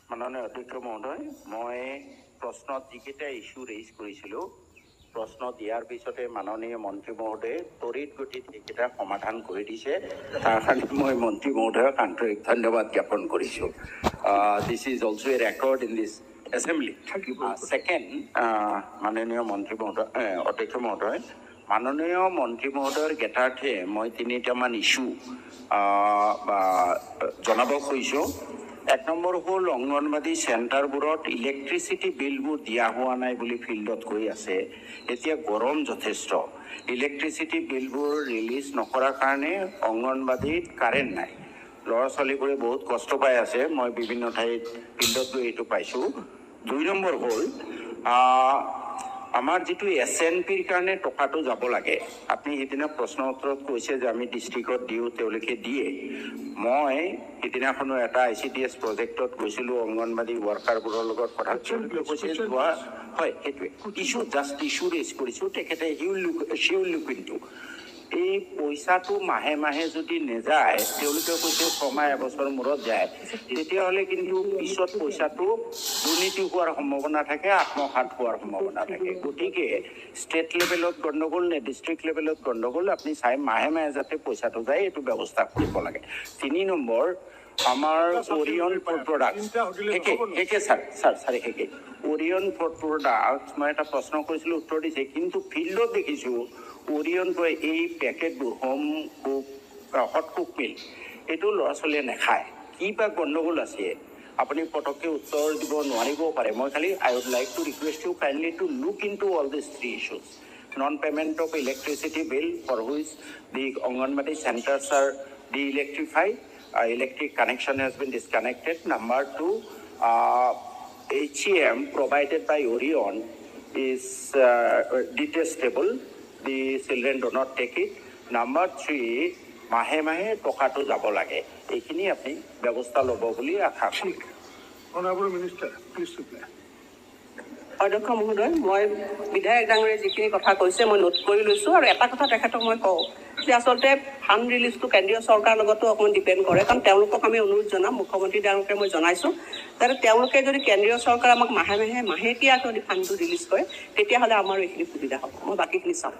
মাননীয় অধ্যক্ষ মহোদয়, মই প্ৰশ্নত যিকেইটা ইস্যু ৰেইজ কৰিছিলোঁ, প্ৰশ্ন দিয়াৰ পিছতে মাননীয় মন্ত্ৰী মহোদয়ে তড়িৎ গতিত এইকেইটা সমাধান কৰি দিছে। তাৰ কাৰণে মই মন্ত্ৰী মহোদয়ক আন্তৰিক ধন্যবাদ জ্ঞাপন কৰিছোঁ। This is also' A record in this assembly. Second, মাননীয় মন্ত্ৰী মহোদয়, অধ্যক্ষ মহোদয়, মাননীয় মন্ত্ৰী মহোদয়ৰ জ্ঞাতাৰ্থে মই তিনিটামান ইস্যু জনাব খুজিছোঁ। এক নম্বৰ হ'ল অংগনবাদী চেণ্টাৰবোৰত ইলেক্ট্ৰিচিটি বিলবোৰ দিয়া হোৱা নাই বুলি ফিল্ডত কৈ আছে। এতিয়া গৰম যথেষ্ট, ইলেক্ট্ৰিচিটি বিলবোৰ ৰিলিজ নকৰাৰ কাৰণে অংগনবাদীত কাৰেণ্ট নাই। ল'ৰা ছোৱালীবোৰে বহুত কষ্ট পাই আছে। মই বিভিন্ন ঠাইত ফিল্ডত গৈ এইটো পাইছোঁ। 2 নম্বৰ হ'ল আমাৰ যিটো SNPৰ কাৰণে টকাটো যাব লাগে, আপুনি সেইদিনা প্ৰশ্ন উত্তৰত কৈছে যে আমি ডিষ্ট্ৰিক্টত দিওঁ, তেওঁলোকে দিয়ে। মই সেইদিনাখনো এটা ICDS প্ৰজেক্টত গৈছিলোঁ, অংগনবাদী ৱাৰ্কাৰবোৰৰ লগত কথা কৈছে যোৱা হয়। সেইটোৱে ইছ্যু ৰেইজ কৰিছোঁ। তেখেতে শিউল লুক ইনটু এই পইচাটো মাহে মাহে যদি নেযায়, তেওঁলোকে কৈছে 6 মাহ এবছৰ মূৰত যায়, তেতিয়াহ'লে কিন্তু পিছত পইচাটো দুৰ্নীতি হোৱাৰ সম্ভাৱনা থাকে, আত্মসাৎ হোৱাৰ সম্ভাৱনা থাকে। গতিকে ষ্টেট লেভেলত গণ্ডগোল নে ডিষ্ট্ৰিক্ট লেভেলত গণ্ডগোল, আপুনি চাই মাহে মাহে যাতে পইচাটো যায় এইটো ব্যৱস্থা কৰিব লাগে। 3 নম্বৰ, আমাৰ Orion food product Orion food product, মই এটা প্ৰশ্ন কৰিছিলোঁ, উত্তৰ দিছে, কিন্তু ফিল্ডত দেখিছোঁ অৰিয়নটোৱে এই পেকেটবোৰ হট কুক মিল এইটো ল'ৰা ছোৱালীয়ে নাখায়। কি বা গণ্ডগোল আছে, আপুনি পটককৈ উত্তৰ দিব নোৱাৰিবও পাৰে। মই খালি I would like to request you kindly to look in to all this 3 issues. Non-payment of electricity bill for which the Anganwadi centers are de-electrified. Electric connection has been disconnected. Number 2, HEM provided by Orion is detestable. The children do not take it. Number 3, মাহে মাহে টকাটো যাব লাগে। এইখিনি আপুনি ব্যৱস্থা ল'ব বুলি আশা কৰিম। Honorable Minister, please reply. অধ্যক্ষ মহোদয়, মই বিধায়ক ডাঙৰীয়ে যিখিনি কথা কৈছে মই নোট কৰি লৈছোঁ। আৰু এটা কথা তেখেতক মই কওঁ যে আচলতে ফাণ্ড ৰিলিজটো কেন্দ্ৰীয় চৰকাৰৰ লগতো অকণমান ডিপেণ্ড কৰে, কাৰণ তেওঁলোকক আমি অনুৰোধ জনাম, মুখ্যমন্ত্ৰী ডাঙৰীয়াকে মই জনাইছোঁ, যাতে তেওঁলোকে যদি কেন্দ্ৰীয় চৰকাৰে আমাক মাহে মাহেকীয়া যদি ফাণ্ডটো ৰিলিজ কৰে, তেতিয়াহ'লে আমাৰো এইখিনি সুবিধা হ'ব। মই বাকীখিনি চাওঁ।